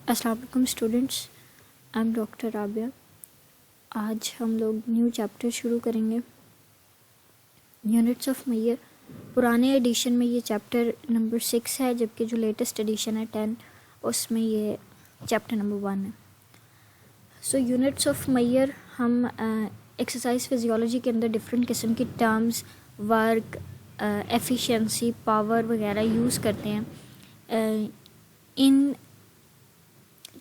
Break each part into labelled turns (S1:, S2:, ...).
S1: अस्सलाम वालेकुम students, I am doctor Rabia. आज हम लोग न्यू चैप्टर शुरू करेंगे, यूनिट्स ऑफ मैयर। पुराने एडिशन में ये चैप्टर नंबर 6 है, जबकि जो लेटेस्ट एडिशन है 10, उसमें ये चैप्टर नंबर 1 है। सो यूनिट्स ऑफ मैयर हम एक्सरसाइज फिजियोलॉजी के अंदर डिफरेंट किस्म की टर्म्स, वर्क, एफिशिएंसी, पावर वगैरह यूज़ करते हैं। इन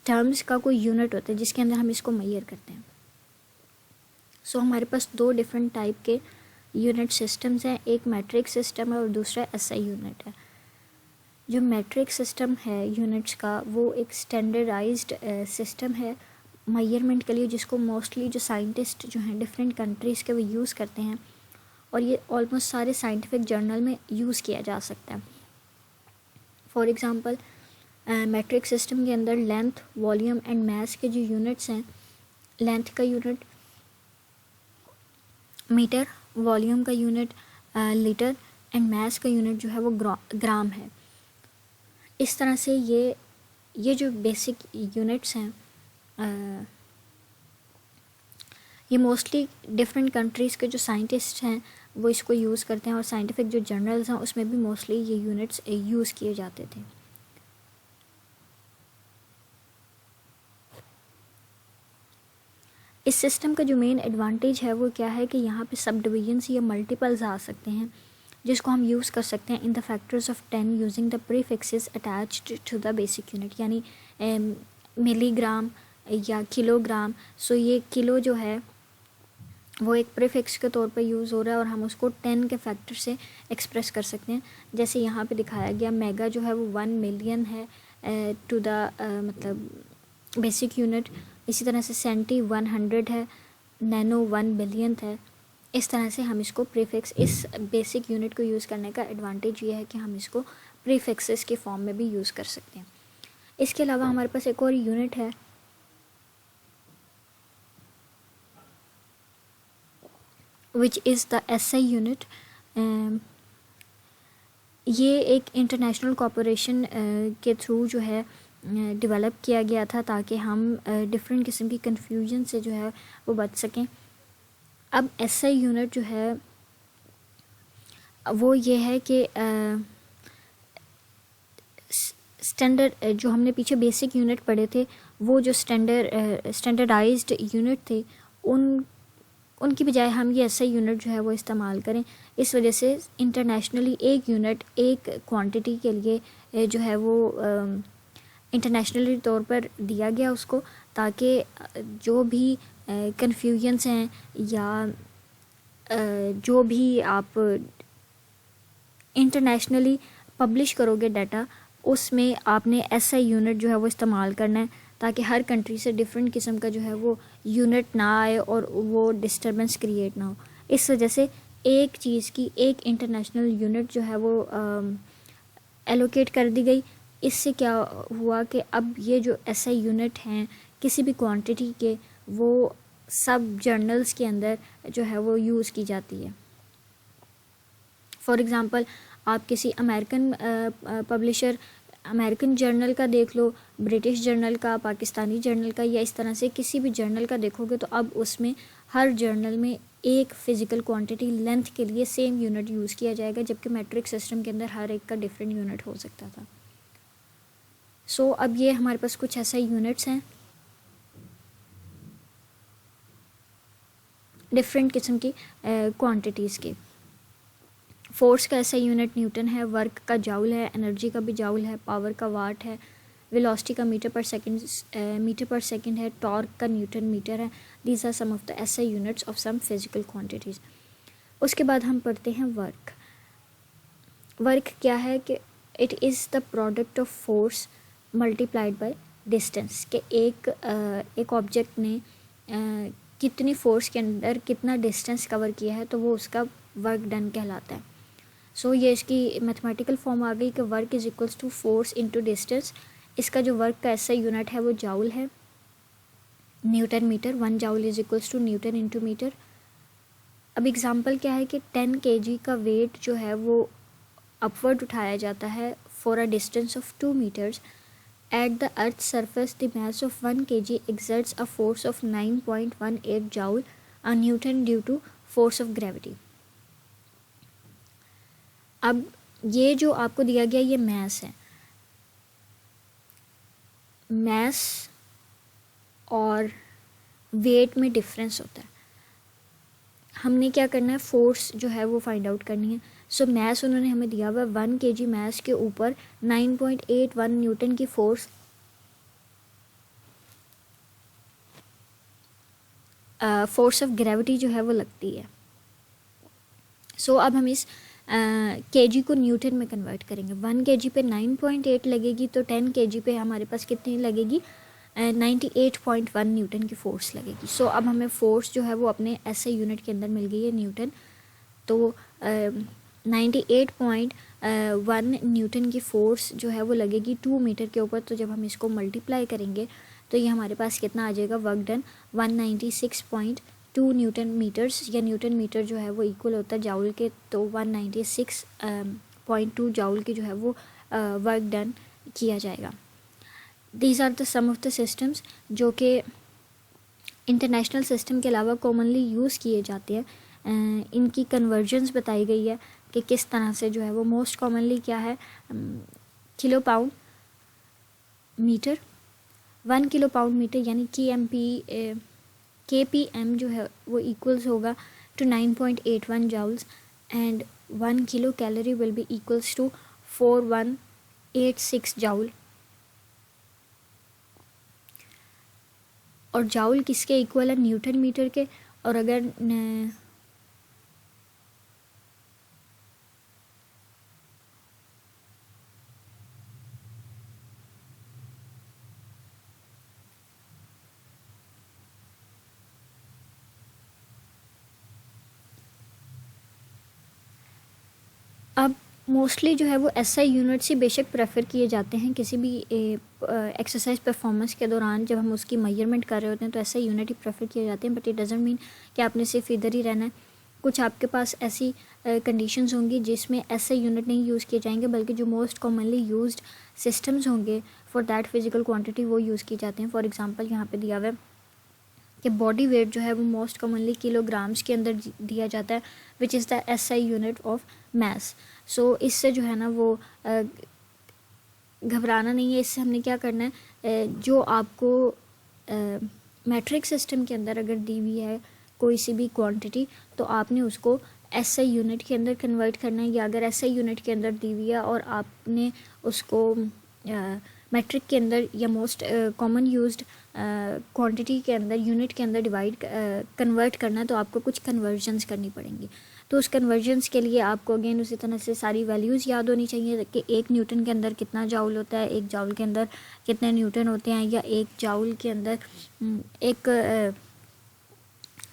S1: टर्म्स का कोई यूनिट होता है जिसके अंदर हम इसको मैयर करते हैं। सो हमारे पास दो डिफरेंट टाइप के यूनिट सिस्टम्स हैं, एक मैट्रिक सिस्टम है और दूसरा एसआई यूनिट है। जो मैट्रिक सिस्टम है यूनिट्स का, वो एक स्टैंडर्डाइज्ड सिस्टम है मैयरमेंट के लिए, जिसको मोस्टली जो साइंटिस्ट जो हैं डिफरेंट कंट्रीज़ के वो यूज़ करते हैं, और ये ऑलमोस्ट सारे साइंटिफिक जर्नल में यूज़ किया जा सकता है। फॉर एग्ज़ाम्पल मैट्रिक सिस्टम के अंदर लेंथ, वॉल्यूम एंड मास के जो यूनिट्स हैं, लेंथ का यूनिट मीटर, वॉल्यूम का यूनिट लीटर एंड मास का यूनिट जो है वो ग्राम है। इस तरह से ये जो बेसिक यूनिट्स हैं ये मोस्टली डिफरेंट कंट्रीज़ के जो साइंटिस्ट हैं वो इसको यूज़ करते हैं, और साइंटिफिक जो जर्नल्स हैं उसमें भी मोस्टली ये यूनिट्स यूज़ किए जाते थे। इस सिस्टम का जो मेन एडवांटेज है वो क्या है कि यहाँ पे सब डिविजन्स या मल्टीपल्स आ सकते हैं, जिसको हम यूज़ कर सकते हैं in the factors of 10 using the prefixes attached to the basic unit, यानी मिलीग्राम या किलोग्राम। सो ये किलो जो है वो एक प्रीफिक्स के तौर पे यूज़ हो रहा है, और हम उसको 10 के फैक्टर से एक्सप्रेस कर सकते हैं। जैसे यहाँ पे दिखाया गया, मेगा जो है वो 1 मिलियन है टू द मतलब बेसिक यूनिट। इसी तरह से सेंटी 100 है, नैनो 1 बिलियन है। इस तरह से हम इसको प्रीफिक्स, इस बेसिक यूनिट को यूज़ करने का एडवांटेज ये है कि हम इसको प्रीफिक्सेस के फॉर्म में भी यूज़ कर सकते हैं। इसके अलावा हमारे पास एक और यूनिट है which is the SI unit. ये एक इंटरनेशनल कॉर्पोरेशन के थ्रू जो है डेवलप किया गया था, ताकि हम डिफरेंट किस्म की कन्फ्यूजन से जो है वो बच सकें। अब एसआई यूनिट जो है वो ये है कि स्टैंडर्ड जो हमने पीछे बेसिक यूनिट पढ़े थे, वो जो स्टैंडर्डाइज्ड यूनिट थे, उनकी बजाय हम ये एसआई यूनिट जो है वो इस्तेमाल करें। इस वजह से इंटरनेशनली एक यूनिट एक क्वांटिटी के लिए जो है वो इंटरनेशनली तौर पर दिया गया उसको, ताकि जो भी कन्फ्यूजन्स हैं या जो भी आप इंटरनेशनली पब्लिश करोगे डाटा, उसमें आपने एसआई यूनिट जो है वो इस्तेमाल करना है, ताकि हर कंट्री से डिफरेंट किस्म का जो है वो यूनिट ना आए और वो डिस्टर्बेंस क्रिएट ना हो। इस वजह से एक चीज़ की एक इंटरनेशनल यूनिट जो है वो एलोकेट कर दी गई। इससे क्या हुआ कि अब ये जो एसआई यूनिट हैं किसी भी क्वांटिटी के, वो सब जर्नल्स के अंदर जो है वो यूज़ की जाती है। फॉर एग्ज़ाम्पल आप किसी अमेरिकन पब्लिशर, अमेरिकन जर्नल का देख लो, ब्रिटिश जर्नल का, पाकिस्तानी जर्नल का, या इस तरह से किसी भी जर्नल का देखोगे तो अब उसमें हर जर्नल में एक फ़िज़िकल क्वांटिटी लेंथ के लिए सेम यूनिट यूज़ किया जाएगा, जबकि मैट्रिक सिस्टम के अंदर हर एक का डिफरेंट यूनिट हो सकता था। सो अब ये हमारे पास कुछ ऐसे यूनिट्स हैं डिफरेंट किस्म की क्वांटिटीज़ के। फोर्स का ऐसा यूनिट न्यूटन है, वर्क का जाउल है, एनर्जी का भी जाउल है, पावर का वाट है, वेलोसिटी का मीटर पर सेकंड है, टॉर्क का न्यूटन मीटर है। These are some of the SI units of some physical quantities. उसके बाद हम पढ़ते हैं वर्क। वर्क क्या है कि it is the product of force multiplied by distance, के एक ऑब्जेक्ट ने कितनी फोर्स के अंदर कितना डिस्टेंस कवर किया है, तो वो उसका वर्क डन कहलाता है। सो ये इसकी मैथमेटिकल फॉर्म आ गई कि work is equals to force into distance. इसका जो वर्क का ऐसा यूनिट है वो जाउल है, newton metre, 1 joule is equals to newton into metre. अब एग्जांपल क्या है कि 10 kg का वेट जो है वो अपवर्ड उठाया जाता है for a distance of 2 metres At the Earth's surface, the mass of 1 kg exerts a force of 9.18 joule a Newton due to force of gravity. अब ये जो आपको दिया गया ये मैस है, मैस और वेट में डिफरेंस होता है. हमने क्या करना है, फोर्स जो है वो फाइंड आउट करनी है. सो मैस उन्होंने हमें दिया हुआ 1 kg मैस के ऊपर 9.81 न्यूटन की फोर्स फोर्स ऑफ ग्रेविटी जो है वो लगती है. सो अब हम इस kg को न्यूटन में कन्वर्ट करेंगे. 1 kg पे 9.8 लगेगी तो 10 kg पे हमारे पास कितनी लगेगी, 98.1 न्यूटन की फोर्स लगेगी. सो अब हमें फोर्स जो है वो अपने ऐसे यूनिट के अंदर मिल गई है न्यूटन. तो 98.1 न्यूटन की फोर्स जो है वो लगेगी 2 मीटर के ऊपर. तो जब हम इसको मल्टीप्लाई करेंगे तो ये हमारे पास कितना आ जाएगा, वर्क डन 196.2 न्यूटन मीटर्स, या न्यूटन मीटर जो है वो इक्वल होता है जाउल के. तो 196.2 जाउल की जो है वो वर्क डन किया जाएगा. These are the some of the systems जो कि इंटरनेशनल सिस्टम के अलावा कॉमनली यूज़ किए जाते हैं. इनकी कन्वर्जन्स बताई गई है कि किस तरह से जो है वो मोस्ट कॉमनली क्या है, kilo pound metre, 1 kilo pound metre यानी KPM जो है वो इक्वल्स होगा to 9.81 joules and 1 kilo calorie will be equals to 4186 joule. और जाउल किसके इक्वल है, न्यूटन मीटर के. और अगर अब मोस्टली जो है वो SI यूनिट्स ही बेशक प्रेफर किए जाते हैं किसी भी एक्सरसाइज परफॉर्मेंस के दौरान. जब हम उसकी मेजरमेंट कर रहे होते हैं तो SI यूनिट ही प्रेफर किए जाते हैं. बट इट डजंट मीन कि आपने सिर्फ इधर ही रहना है. कुछ आपके पास ऐसी कंडीशंस होंगी जिसमें SI यूनिट नहीं यूज़ किए जाएंगे, बल्कि जो मोस्ट कॉमनली यूज्ड सिस्टम्स होंगे फॉर दैट फिजिकल क्वांटिटी वो यूज़ किए जाते हैं. फॉर एग्जांपल यहाँ पे दिया हुआ है कि बॉडी वेट जो है वो मोस्ट कॉमनली किलोग्राम्स के अंदर दिया जाता है, which is the SI unit of mass. So इससे जो है ना वो घबराना नहीं है. इससे हमने क्या करना है, जो आपको मैट्रिक सिस्टम के अंदर अगर दी हुई है कोई सी भी क्वांटिटी तो आपने उसको SI यूनिट के अंदर कन्वर्ट करना है. या अगर SI यूनिट के अंदर दी हुई है और आपने उसको मैट्रिक के अंदर या मोस्ट कॉमन यूज्ड क्वांटिटी के अंदर यूनिट के अंदर कन्वर्ट करना है तो आपको कुछ कन्वर्जन्स करनी पड़ेंगी. तो उस कन्वर्जन्स के लिए आपको अगेन उसी तरह से सारी वैल्यूज़ याद होनी चाहिए कि 1 न्यूटन के अंदर कितना जाउल होता है, 1 जाउल के अंदर कितने न्यूटन होते हैं, या 1 जाउल के अंदर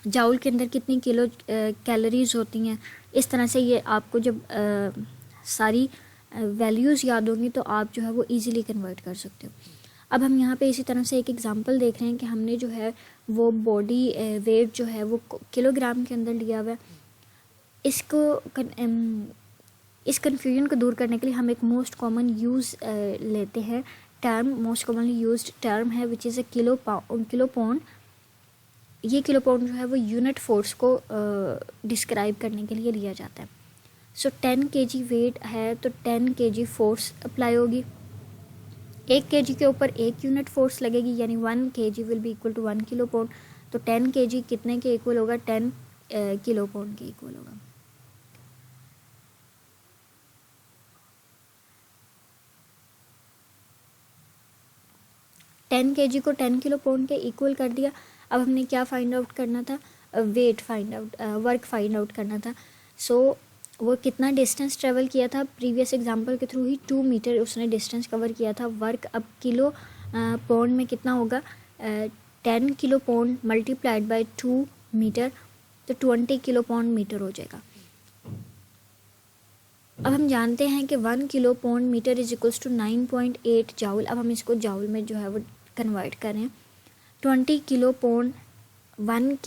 S1: जाउल के अंदर कितनी किलो कैलोरीज होती हैं. इस तरह से ये आपको जब सारी वैल्यूज़ याद होंगी तो आप जो है वो इजीली कन्वर्ट कर सकते हो. अब हम यहाँ पे इसी तरह से एक एग्जांपल देख रहे हैं कि हमने जो है वो बॉडी वेट जो है वो किलोग्राम के अंदर लिया हुआ है. इस कन्फ्यूजन को दूर करने के लिए हम एक मोस्ट कॉमन यूज़ लेते हैं term. Most commonly used term है which is a kilo pound. ये किलो पाउंड जो है वो यूनिट फोर्स को डिस्क्राइब करने के लिए लिया जाता है. सो 10 kg वेट है तो 10 kg फोर्स अप्लाई होगी. 1 kg के ऊपर 1 यूनिट फोर्स लगेगी यानी 1 kg will be equal to 1 kilo pound. तो 10 kg कितने के इक्वल होगा, 10 किलो पाउंड के इक्वल होगा. टेन के जी को 10 किलो पाउंड के इक्वल कर दिया. अब हमने क्या फाइंड आउट करना था, weight find out, work find out करना था. सो वो कितना डिस्टेंस ट्रेवल किया था, प्रीवियस एग्जांपल के थ्रू ही 2 मीटर उसने डिस्टेंस कवर किया था. वर्क अब किलो पाउंड में कितना होगा, 10 kilo pound multiplied by 2 metre तो 20 किलो पाउंड मीटर हो जाएगा. अब हम जानते हैं कि 1 kilo pound metre is equals to 9.8 joule. अब हम इसको जाउल में जो है वो कन्वर्ट करें. 20 kilo pound 1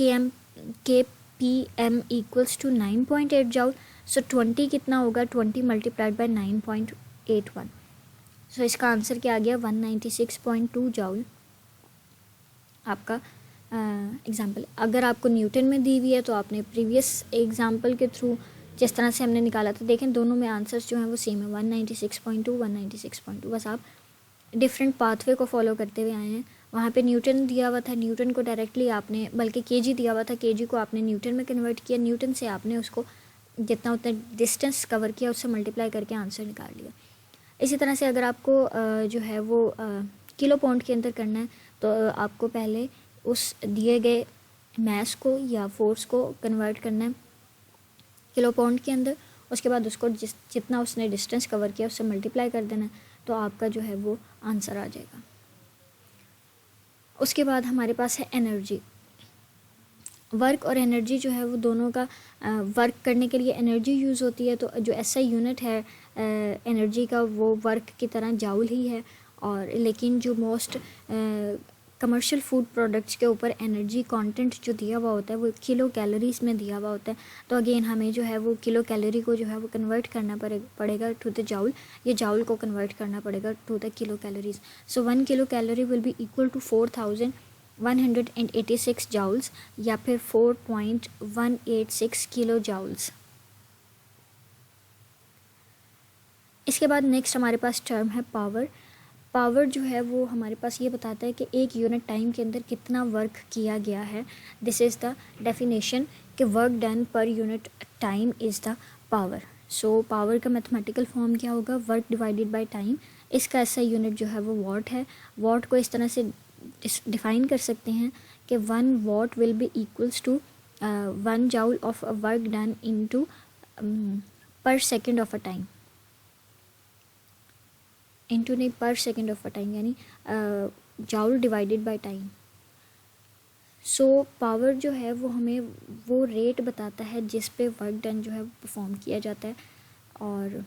S1: kpm equals to 9.8 joule. So 20 कितना होगा, 20 मल्टीप्लाइड बाय 9.81. सो इसका आंसर क्या आ गया 196.2 जॉल आपका एग्ज़ाम्पल। अगर आपको न्यूटन में दी हुई है तो आपने प्रीवियस एग्ज़ाम्पल के थ्रू जिस तरह से हमने निकाला था, देखें दोनों में आंसर्स जो हैं वो सेम है 196.2 196.2, बस आप डिफरेंट पाथवे को फॉलो करते हुए आए हैं। वहाँ पे न्यूटन दिया हुआ था, न्यूटन को डायरेक्टली आपने, बल्कि केजी दिया हुआ था, केजी को आपने न्यूटन में कन्वर्ट किया, न्यूटन से आपने उसको जितना उतना डिस्टेंस कवर किया उससे मल्टीप्लाई करके आंसर निकाल लिया। इसी तरह से अगर आपको जो है वो किलो पाउंड के अंदर करना है तो आपको पहले उस दिए गए मास को या फोर्स को कन्वर्ट करना है किलो पाउंड के अंदर, उसके बाद उसको जितना उसने डिस्टेंस कवर किया उससे मल्टीप्लाई कर देना है, तो आपका जो है वो आंसर आ जाएगा। उसके बाद हमारे पास है एनर्जी। वर्क और एनर्जी जो है वो दोनों का वर्क करने के लिए एनर्जी यूज़ होती है, तो जो ऐसा यूनिट है एनर्जी का वो वर्क की तरह जाउल ही है। और लेकिन जो मोस्ट कमर्शियल फूड प्रोडक्ट्स के ऊपर एनर्जी कंटेंट जो दिया हुआ होता है वो किलो कैलोरीज में दिया हुआ होता है, तो अगेन हमें जो है वो किलो कैलोरी को जो है वो कन्वर्ट करना पड़ेगा टू द जाउल, ये जाउल को कन्वर्ट करना पड़ेगा to the kilo calories. So 1 kilo calorie will be equal to 4186 joules या फिर 4.186 किलो जाउल्स। इसके बाद नेक्स्ट हमारे पास टर्म है पावर। पावर जो है वो हमारे पास ये बताता है कि एक यूनिट टाइम के अंदर कितना वर्क किया गया है। दिस इज़ द डेफिनेशन कि work done per unit time is the power. So power का मैथमेटिकल फॉर्म क्या होगा, वर्क डिवाइडेड बाय टाइम। इसका ऐसा यूनिट जो है वो वॉट है। वॉट को इस तरह से डिफाइन कर सकते हैं कि 1 watt will be equals to 1 joule of a work done into per second of a time, into नहीं per second of a time, यानी joule divided by time. So power जो है वो हमें वो रेट बताता है जिस पे वर्क डन जो है वो परफॉर्म किया जाता है। और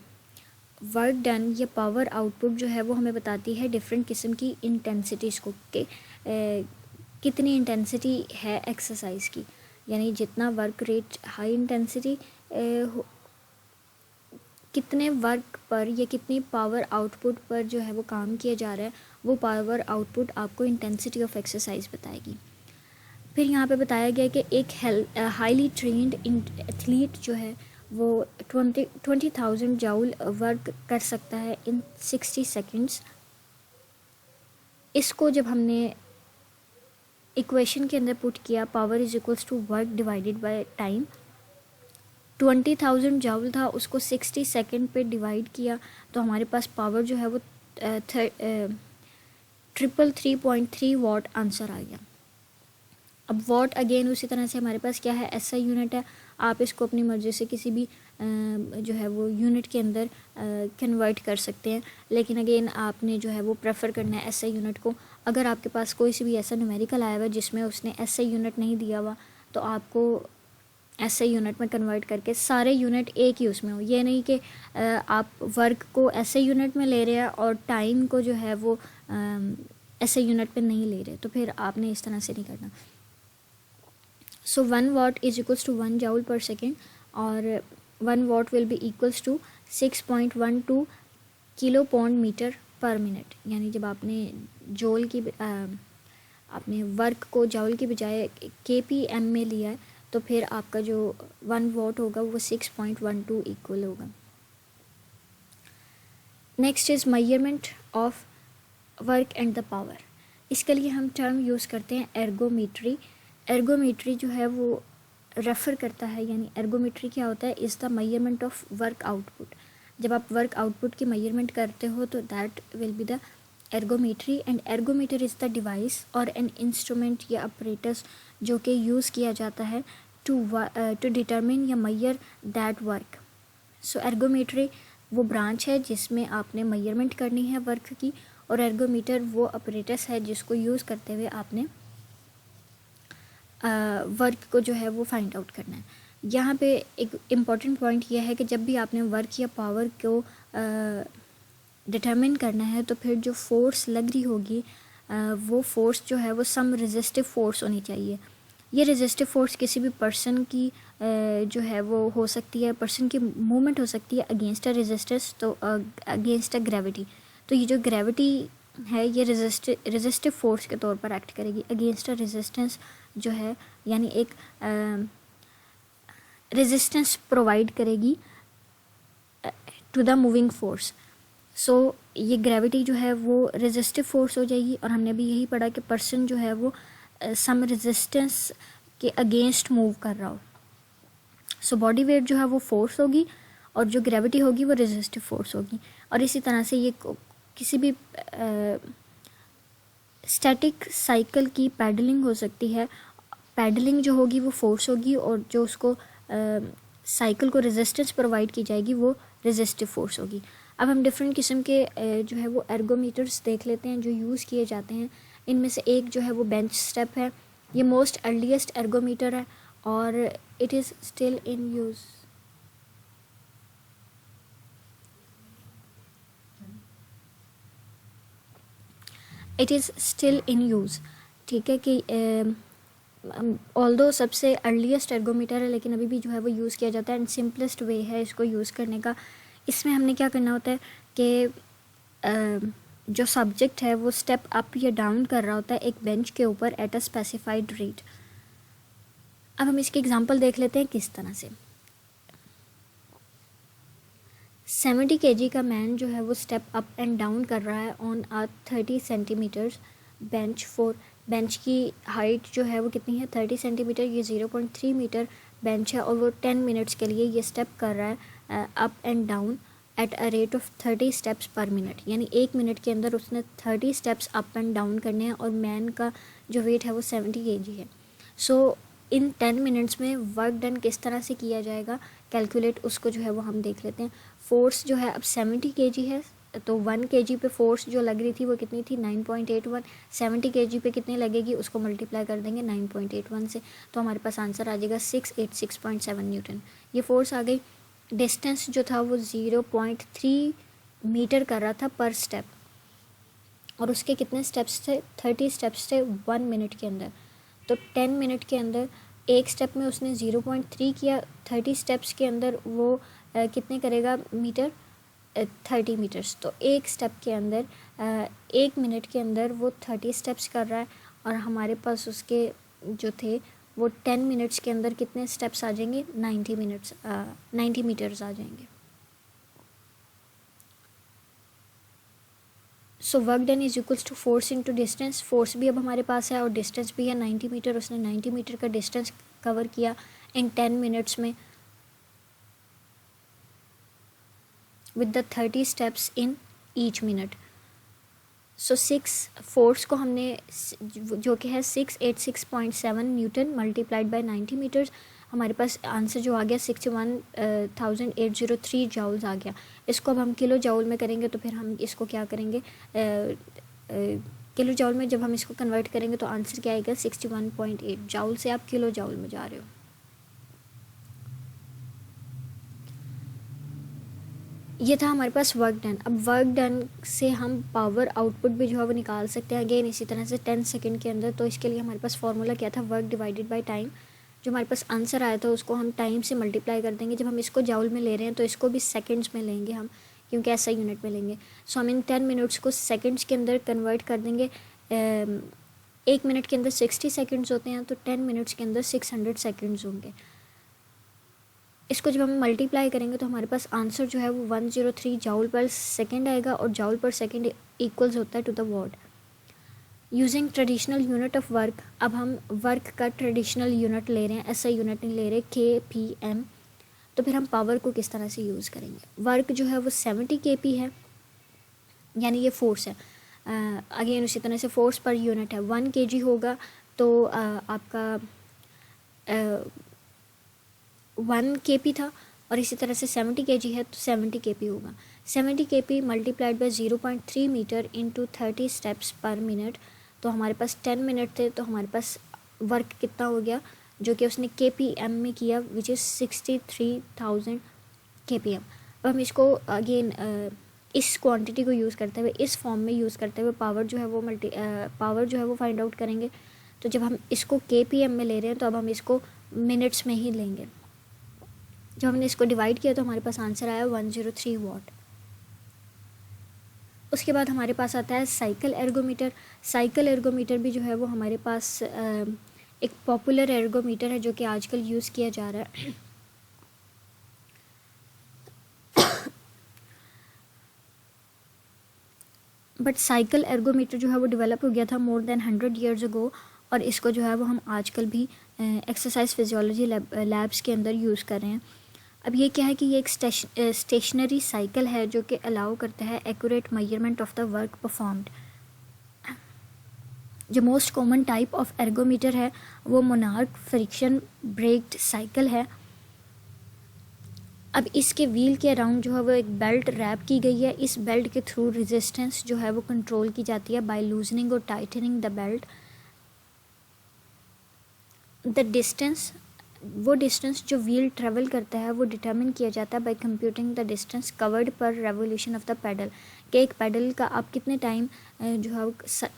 S1: वर्क डन या पावर आउटपुट जो है वो हमें बताती है डिफरेंट किस्म की इंटेंसिटीज़ को, कि कितनी इंटेंसिटी है एक्सरसाइज की, यानी जितना वर्क रेट हाई इंटेंसिटी कितने वर्क पर या कितनी पावर आउटपुट पर जो है वो काम किया जा रहा है, वो पावर आउटपुट आपको इंटेंसिटी ऑफ एक्सरसाइज बताएगी। फिर यहाँ पे बताया गया कि एक हाईली ट्रेंड एथलीट जो है वो 20,000 जाउल वर्क कर सकता है इन 60 सेकेंड्स। इसको जब हमने इक्वेशन के अंदर पुट किया, power is equals to work divided by time, 20,000 joule था, उसको 60 सेकेंड पे डिवाइड किया तो हमारे पास पावर जो है वो 333.3 वॉट आंसर आ गया। अब वॉट अगेन उसी तरह से हमारे पास क्या है, ऐसा यूनिट है, आप इसको अपनी मर्ज़ी से किसी भी जो है वो यूनिट के अंदर कन्वर्ट कर सकते हैं, लेकिन अगेन आपने जो है वो प्रेफर करना है ऐसा यूनिट को। अगर आपके पास कोई सी भी ऐसा न्यूमेरिकल आया हुआ है जिसमें उसने ऐसा यूनिट नहीं दिया हुआ, तो आपको ऐसे यूनिट में कन्वर्ट करके सारे यूनिट एक ही उसमें हो। ये नहीं कि आप वर्क को ऐसे यूनिट में ले रहे हैं और टाइम को जो है वो ऐसे यूनिट पे नहीं ले रहे, तो फिर आपने इस तरह से नहीं करना। So 1 watt is equals to 1 joule per second और 1 watt will be equals to 6.12 kilo pound metre per minute. यानी जब आपने जोल की आपने वर्क को जाउल की बजाय KPM में लिया है, तो फिर आपका जो 1 वॉट होगा वो 6.12 इक्वल होगा। Next is measurement of work and the power. इसके लिए हम टर्म यूज़ करते हैं एर्गोमीट्री। एर्गोमीट्री जो है वो रेफ़र करता है, यानी एर्गोमीट्री क्या होता है, is the measurement of work output. जब आप वर्क आउटपुट की मेजरमेंट करते हो तो that will be the ergometry. And ergometer is the device और एन इंस्ट्रूमेंट या अपरेटस जो कि यूज़ किया जाता है टू डिटरमिन या measure that work. So ergometry वो ब्रांच है जिसमें आपने मेजरमेंट करनी है वर्क की, और एर्गोमीटर वो अपरेटस है जिसको यूज़ करते हुए आपने वर्क को जो है वो फाइंड आउट करना है। यहाँ पे एक इम्पॉर्टेंट पॉइंट यह है कि जब भी आपने वर्क या पावर को डिटरमिन करना है, तो फिर जो फोर्स लग रही होगी वो फोर्स जो है वो सम रेजिस्टिव फोर्स होनी चाहिए। ये रेजिस्टिव फोर्स किसी भी पर्सन की जो है वो हो सकती है, पर्सन की मूवमेंट हो सकती है अगेंस्ट अ रेजिस्टेंस, तो अगेंस्ट अ ग्रेविटी। तो ये जो ग्रेविटी है ये रेजिस्टिव फोर्स के तौर पर एक्ट करेगी अगेंस्ट अ रेजिस्टेंस जो है, यानी एक रेजिस्टेंस प्रोवाइड करेगी टू द मूविंग फोर्स। सो ये ग्रेविटी जो है वो रेजिस्टिव फोर्स हो जाएगी, और हमने भी यही पढ़ा कि पर्सन जो है वो सम रेजिस्टेंस के अगेंस्ट मूव कर रहा हो। सो बॉडी वेट जो है वो फोर्स होगी और जो ग्रेविटी होगी वो रेजिस्टिव फोर्स होगी। और इसी तरह से ये किसी भी स्टैटिक साइकिल की पैडलिंग हो सकती है। पैडलिंग जो होगी वो फोर्स होगी और जो उसको साइकिल को रेजिस्टेंस प्रोवाइड की जाएगी वो रेजिस्टिव फोर्स होगी। अब हम डिफरेंट किस्म के जो है वो एर्गोमीटर्स देख लेते हैं जो यूज़ किए जाते हैं। इनमें से एक जो है वो बेंच स्टेप है। ये मोस्ट अर्लीस्ट एर्गोमीटर है और it is still in use. It is still in use, ठीक है कि ऑल्दो सबसे अर्लीस्ट एर्गोमीटर है लेकिन अभी भी जो है वो यूज़ किया जाता है एंड सिंपलेस्ट वे है इसको यूज़ करने का। इसमें हमने क्या करना होता है कि जो सब्जेक्ट है वो स्टेप अप या डाउन कर रहा होता है एक बेंच के ऊपर एट अ स्पेसिफाइड रेट। अब हम इसकी एग्जांपल देख लेते हैं किस तरह से। 70 kg का मैन जो है वो स्टेप अप एंड डाउन कर रहा है on a 30 centimetres bench for. Bench की हाइट जो है वो कितनी है 30 सेंटीमीटर, ये 0.3 मीटर बेंच है और वो 10 मिनट्स के लिए ये स्टेप कर रहा है up and down at a rate of 30 steps per minute, यानी 1 मिनट के अंदर उसने 30 स्टेप्स अप एंड डाउन करने हैं और मैन का जो वेट है वो 70 kg है। सो इन 10 मिनट्स में वर्क डन किस तरह से किया जाएगा कैलकुलेट, उसको जो है वो हम देख लेते हैं। फोर्स जो है अब 70 kg है तो 1 kg पे फोर्स जो लग रही थी वो कितनी थी 9.81। 70 kg पे कितनी लगेगी उसको मल्टीप्लाई कर देंगे 9.81 से, तो हमारे पास आंसर आ जाएगा 686.7 न्यूटन। ये फोर्स आ गई। डिस्टेंस जो था वो 0.3 मीटर कर रहा था पर स्टेप और उसके कितने स्टेप्स थे 30 स्टेप्स थे 1 मिनट के अंदर। तो 10 मिनट के अंदर एक स्टेप में उसने 0.3 किया, 30 स्टेप्स के अंदर वो कितने करेगा मीटर 30 मीटर्स। तो एक स्टेप के अंदर 1 मिनट के अंदर वो 30 स्टेप्स कर रहा है और हमारे पास उसके जो थे वो 10 मिनट्स के अंदर कितने स्टेप्स आ जाएंगे 90 मीटर्स आ जाएंगे। So work done is equals to force into distance. Force भी अब हमारे पास है और डिस्टेंस भी है 90 मीटर। उसने 90 मीटर का डिस्टेंस कवर किया इन 10 मिनट्स में with the 30 steps in each minute. So 6 force को हमने जो कि है 686.7 न्यूटन मल्टीप्लाइड बाय 90 मीटर्स, हमारे पास आंसर जो आ गया 61,803 जाउल्स आ गया। इसको अब हम किलो जाउल में करेंगे तो फिर हम इसको क्या करेंगे किलो जाउल में जब हम इसको कन्वर्ट करेंगे तो आंसर क्या आएगा 61.8। जाउल से आप किलो जाउल में जा रहे हो। ये था हमारे पास वर्क डन। अब वर्क डन से हम पावर आउटपुट भी जो है वो निकाल सकते हैं अगेन इसी तरह से 10 सेकंड के अंदर। तो इसके लिए हमारे पास फॉर्मूला क्या था वर्क डिवाइडेड बाय टाइम। जो हमारे पास आंसर आया था उसको हम टाइम से मल्टीप्लाई कर देंगे। जब हम इसको जाउल में ले रहे हैं तो इसको भी सेकंड्स में लेंगे हम, क्योंकि ऐसा यूनिट में लेंगे। सो हम इन 10 मिनट्स को सेकंड्स के अंदर कन्वर्ट कर देंगे। 1 मिनट के अंदर 60 सेकंड्स होते हैं तो 10 मिनट्स के अंदर 600 सेकंड्स होंगे। इसको जब हम मल्टीप्लाई करेंगे तो हमारे पास आंसर जो है वो 103 जाउल पर सेकेंड आएगा और जाउल पर सेकेंड इक्वल्स होता है to the watt. Using traditional unit of work, अब हम वर्क का ट्रेडिशनल यूनिट ले रहे हैं, ऐसा यूनिट नहीं ले रहे KPM। तो फिर हम पावर को किस तरह से यूज़ करेंगे। वर्क जो है वो 70 kp है, यानी ये फोर्स है। अगेन उसी तरह से फोर्स पर यूनिट है 1 kg होगा तो आपका 1 kp था और इसी तरह से 70 kg है तो 70 kp होगा। 70 kp multiplied by 0.3 metre into 30 steps per minute. तो हमारे पास 10 मिनट थे तो हमारे पास वर्क कितना हो गया जो कि उसने KPM में किया विच इज़ 63,000 KPM। अब हम इसको अगेन इस क्वांटिटी को यूज़ करते हुए इस फॉर्म में यूज़ करते हुए पावर जो है वो फाइंड आउट करेंगे। तो जब हम इसको KPM में ले रहे हैं तो अब हम इसको मिनट्स में ही लेंगे। जब हमने इसको डिवाइड किया तो हमारे पास आंसर आया 103 वॉट। उसके बाद हमारे पास आता है साइकिल एर्गोमीटर। साइकिल एर्गोमीटर भी जो है वो हमारे पास एक पॉपुलर एर्गोमीटर है जो कि आजकल यूज़ किया जा रहा है। बट साइकिल एर्गोमीटर जो है वो डेवलप हो गया था मोर देन 100 ईयर्स अगो, और इसको जो है वो हम आजकल भी एक्सरसाइज फिजियोलॉजी लैब्स के अंदर यूज़ कर रहे हैं। अब ये क्या है कि ये एक स्टेशनरी साइकिल है जो कि अलाउ करता है accurate measurement of the work performed. जो most common type of ergometer है वो मोनार्क फ्रिक्शन ब्रेक्ड साइकिल है। अब इसके व्हील के अराउंड जो है वो एक बेल्ट रैप की गई है। इस बेल्ट के थ्रू रेजिस्टेंस जो है वो कंट्रोल की जाती है बाय लूजनिंग और tightening the belt. The distance, वो डिस्टेंस जो व्हील ट्रेवल करता है वो डिटरमिन किया जाता है by computing the distance covered per revolution of the pedal, कि एक पैडल का आप कितने टाइम जो है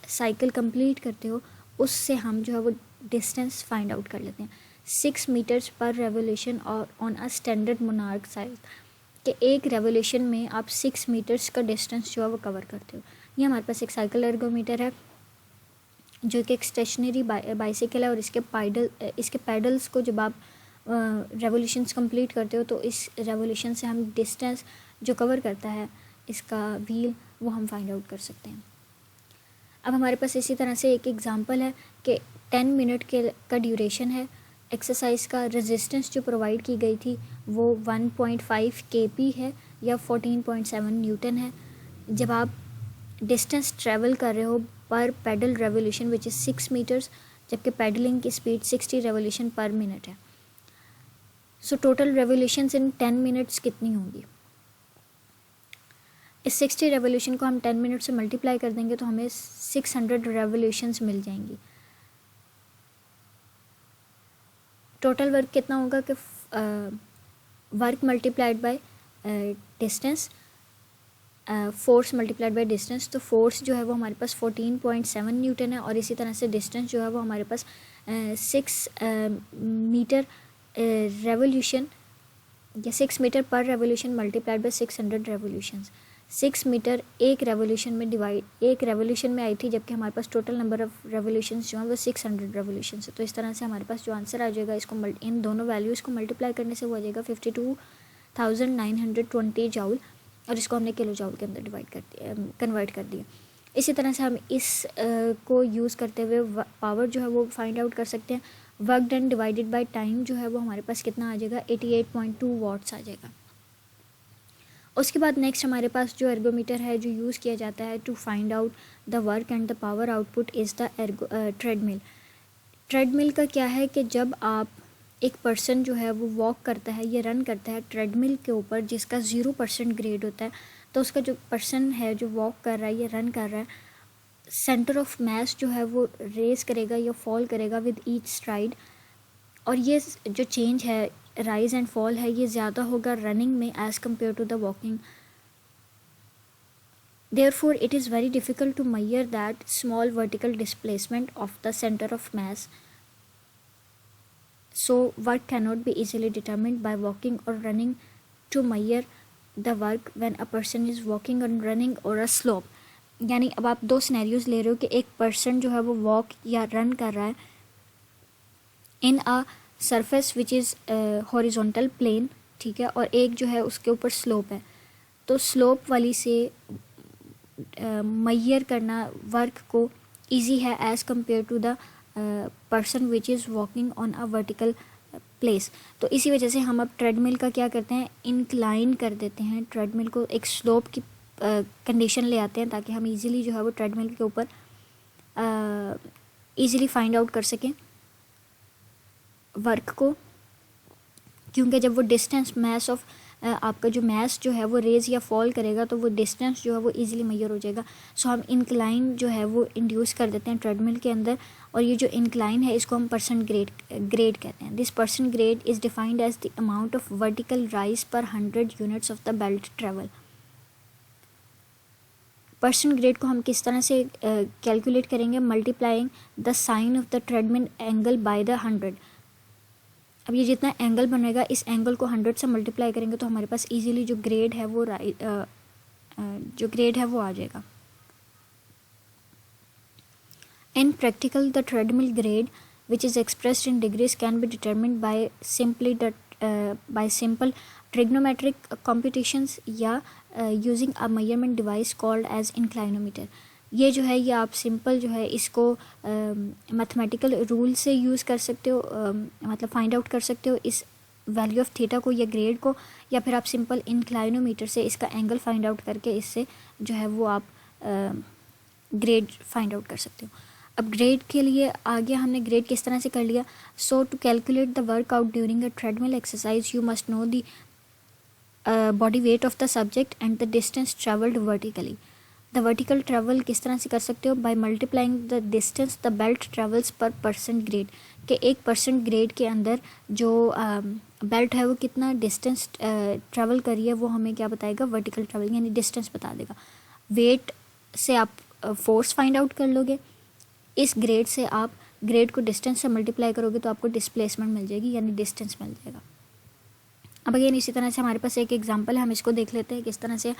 S1: साइकिल कंप्लीट करते हो, उससे हम जो है वो डिस्टेंस फाइंड आउट कर लेते हैं। 6 मीटर्स पर रेवोल्यूशन और on a standard monarch cycle, कि एक रेवोल्यूशन में आप 6 मीटर्स का डिस्टेंस जो है वो कवर करते हो। ये हमारे पास एक साइकिल एर्गोमीटर है जो कि एक स्टेशनरी बाइसिकल है, और इसके पैडल्स को जब आप रेवोल्यूशंस कंप्लीट करते हो तो इस रेवोल्यूशन से हम डिस्टेंस जो कवर करता है इसका व्हील वो हम फाइंड आउट कर सकते हैं। अब हमारे पास इसी तरह से एक एग्जांपल है कि 10 मिनट का ड्यूरेशन है। एक्सरसाइज का रेजिस्टेंस जो प्रोवाइड की गई थी वो 1.5 kp है या 14.7 न्यूटन है। जब आप डिस्टेंस ट्रेवल कर रहे हो per pedal revolution which is 6 metres, जबकि पेडलिंग की स्पीड 60 रेवोल्यूशन पर मिनट है। So total revolutions in 10 minutes कितनी होंगी? इस 60 रेवोल्यूशन को हम 10 मिनट से मल्टीप्लाई कर देंगे तो हमें 600 रेवोल्यूशंस मिल जाएंगी। टोटल वर्क कितना होगा कि work multiplied by distance, force multiplied by distance. तो फोर्स जो है वो हमारे पास 14.7 न्यूटन है, और इसी तरह से डिस्टेंस जो है वो हमारे पास 6 मीटर रेवोल्यूशन या 6 metre per revolution multiplied by 600 revolutions. 6 metre एक रेवोल्यूशन में आई थी, जबकि हमारे पास टोटल नंबर ऑफ रेवोल्यूशंस जो हैं वो 600 रेवोल्यूशंस है। तो इस तरह से हमारे पास जो आंसर आ जाएगा इसको इन दोनों वैल्यूज़ को मल्टीप्लाई करने से वो आ जाएगा 52,920 जाउल, और इसको हमने किलो जाउल के अंदर कन्वर्ट कर दिया। इसी तरह से हम इस को यूज़ करते हुए पावर जो है वो फाइंड आउट कर सकते हैं। Work done divided by time जो है वो हमारे पास कितना आ जाएगा, 88.2 वॉट्स आ जाएगा। उसके बाद नेक्स्ट हमारे पास जो एर्गोमीटर है जो यूज़ किया जाता है to find out the work and the power output is the treadmill. Treadmill का क्या है कि जब आप एक पर्सन जो है वो वॉक करता है या रन करता है ट्रेडमिल के ऊपर जिसका 0% ग्रेड होता है, तो उसका जो पर्सन है जो वॉक कर रहा है या रन कर रहा है, सेंटर ऑफ मास जो है वो रेस करेगा या फॉल करेगा विद ईच स्ट्राइड, और ये जो चेंज है राइज एंड फॉल है ये ज़्यादा होगा रनिंग में as compare to the walking. Therefore, it is very difficult to measure that small vertical displacement of the center of mass. So, work cannot be easily determined by walking or running to measure the work when a person is walking or running or a slope. यानी अब आप दो scenarios ले रहे हो कि एक person जो है वो वॉक या रन कर रहा है in a surface which is horizontal plane, ठीक है, और एक जो है उसके ऊपर स्लोप है। तो स्लोप वाली से मेजर करना वर्क को इजी है as compare to the person which is walking on a vertical place. तो इसी वजह से हम अब ट्रेडमिल का क्या करते हैं, इंक्लाइन कर देते हैं, ट्रेडमिल को एक स्लोप की कंडीशन ले आते हैं ताकि हम इजीली जो है वो ट्रेडमिल के ऊपर इजीली फाइंड आउट कर सकें वर्क को, क्योंकि जब वो डिस्टेंस मास ऑफ आपका जो मास जो है वो रेज या फॉल करेगा तो वो डिस्टेंस जो है वो इजीली मेजर हो जाएगा। सो हम इंक्लाइन जो है वो इंड्यूस कर देते हैं ट्रेडमिल के अंदर, और ये जो इंक्लाइन है इसको हम परसेंट ग्रेड कहते हैं। This percent grade is defined as the amount of vertical rise per 100 units of the belt travel. Percent grade को हम किस तरह से कैलकुलेट करेंगे, multiplying the sine of the treadmill angle by the 100। अब ये जितना एंगल बनेगा इस एंगल को 100 से मल्टीप्लाई करेंगे तो हमारे पास इजीली जो ग्रेड है वो जो ग्रेड है वो आ जाएगा। In practical, the treadmill grade, which is expressed in degrees, can be determined by simple trigonometric computations या using a measurement device called as inclinometer। ये जो है ये आप सिंपल जो है इसको मैथमेटिकल रूल से यूज़ कर सकते हो, मतलब फाइंड आउट कर सकते हो इस वैल्यू ऑफ थीटा को या ग्रेड को, या फिर आप सिंपल इंक्लाइनोमीटर से इसका एंगल फाइंड आउट करके इससे जो है वो आप ग्रेड फाइंड आउट कर सकते हो। अब ग्रेड के लिए आगे हमने ग्रेड किस तरह से कर लिया। So to calculate the workout during a treadmill exercise you must know the body weight of the subject and the distance travelled vertically. The vertical travel किस तरह से कर सकते हो, by multiplying the distance the belt travels per percent grade, के 1% grade के अंदर जो बेल्ट है वो कितना डिस्टेंस ट्रेवल करी है वो हमें क्या बताएगा, वर्टिकल ट्रेवल यानी डिस्टेंस बता देगा। वेट से आप फोर्स फाइंड आउट कर लोगे, इस ग्रेड से आप ग्रेड को डिस्टेंस से मल्टीप्लाई करोगे तो आपको डिस्प्लेसमेंट मिल जाएगी यानी डिस्टेंस मिल जाएगा। अब अगेन इसी तरह से हमारे पास एक एग्जांपल है, हम इसको देख लेते हैं किस तरह से।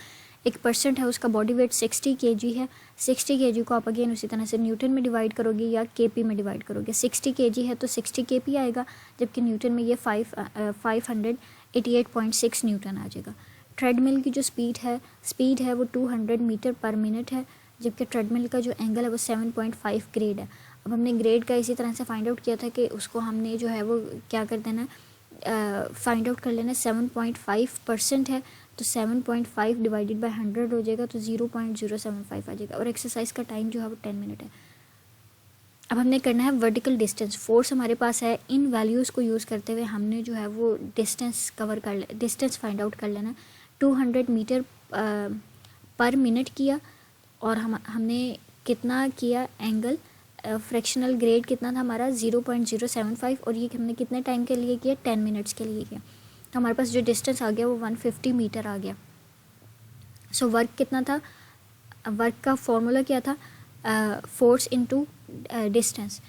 S1: एक पर्सन है उसका बॉडी वेट 60 kg है। 60 kg को आप अगेन उसी तरह से न्यूटन में डिवाइड करोगे या केपी में डिवाइड करोगे। 60 kg है तो 60 kp आएगा, जबकि न्यूटन में ये 588.6 न्यूटन आ जाएगा। ट्रेडमिल की जो स्पीड है वो 200 मीटर पर मिनट है, जबकि ट्रेडमिल का जो एंगल है वो 7.5 ग्रेड है। अब हमने ग्रेड का इसी तरह से फाइंड आउट किया था कि उसको हमने जो है वो क्या कर देना, फाइंड आउट कर लेना। 7.5% है तो 7.5 डिवाइडेड बाय 100 हो जाएगा तो 0.075 आ जाएगा। और एक्सरसाइज का टाइम जो है वो 10 मिनट है। अब हमने करना है वर्टिकल डिस्टेंस। फोर्स हमारे पास है, इन वैल्यूज़ को यूज़ करते हुए हमने जो है वो डिस्टेंस डिस्टेंस फाइंड आउट कर लेना। 200 मीटर पर मिनट किया और हमने कितना किया एंगल, फ्रैक्शनल ग्रेड कितना था हमारा 0.075, और ये हमने कितने टाइम के लिए किया, 10 मिनट्स के लिए किया। तो हमारे पास जो डिस्टेंस आ गया वो 150 मीटर आ गया। सो वर्क कितना था, वर्क का फॉर्मूला क्या था, फोर्स इनटू डिस्टेंस।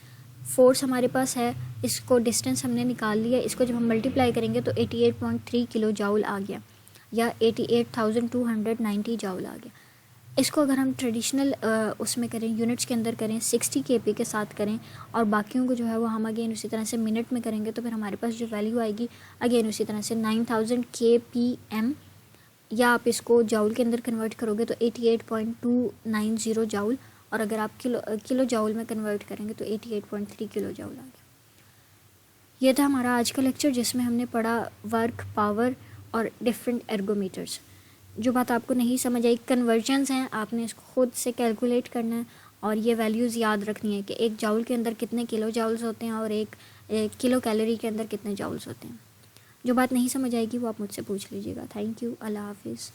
S1: फोर्स हमारे पास है, इसको डिस्टेंस हमने निकाल लिया, इसको जब हम मल्टीप्लाई करेंगे तो 88.3 किलो जाउल आ गया या 88,290 जाउल आ गया। इसको अगर हम ट्रेडिशनल उसमें करें, यूनिट्स के अंदर करें, 60 kp के साथ करें और बाकियों को जो है वो हम अगेन उसी तरह से मिनट में करेंगे तो फिर हमारे पास जो वैल्यू आएगी अगेन उसी तरह से 9000 kpm, या आप इसको जाउल के अंदर कन्वर्ट करोगे तो 88.290 जाउल, और अगर आप किलो जाउल में कन्वर्ट करेंगे तो 88.3 किलो जाउल आ गया। ये था हमारा आज का लेक्चर जिसमें हमने पढ़ा वर्क, पावर और डिफरेंट एर्गोमीटर्स। जो बात आपको नहीं समझ आई, कन्वर्जन्स हैं, आपने इसको खुद से कैलकुलेट करना है और ये वैल्यूज़ याद रखनी है कि एक जाउल के अंदर कितने किलो जाउल्स होते हैं और एक किलो कैलोरी के अंदर कितने जाउल्स होते हैं। जो बात नहीं समझ आएगी वो आप मुझसे पूछ लीजिएगा। थैंक यू, अल्लाह हाफिज़।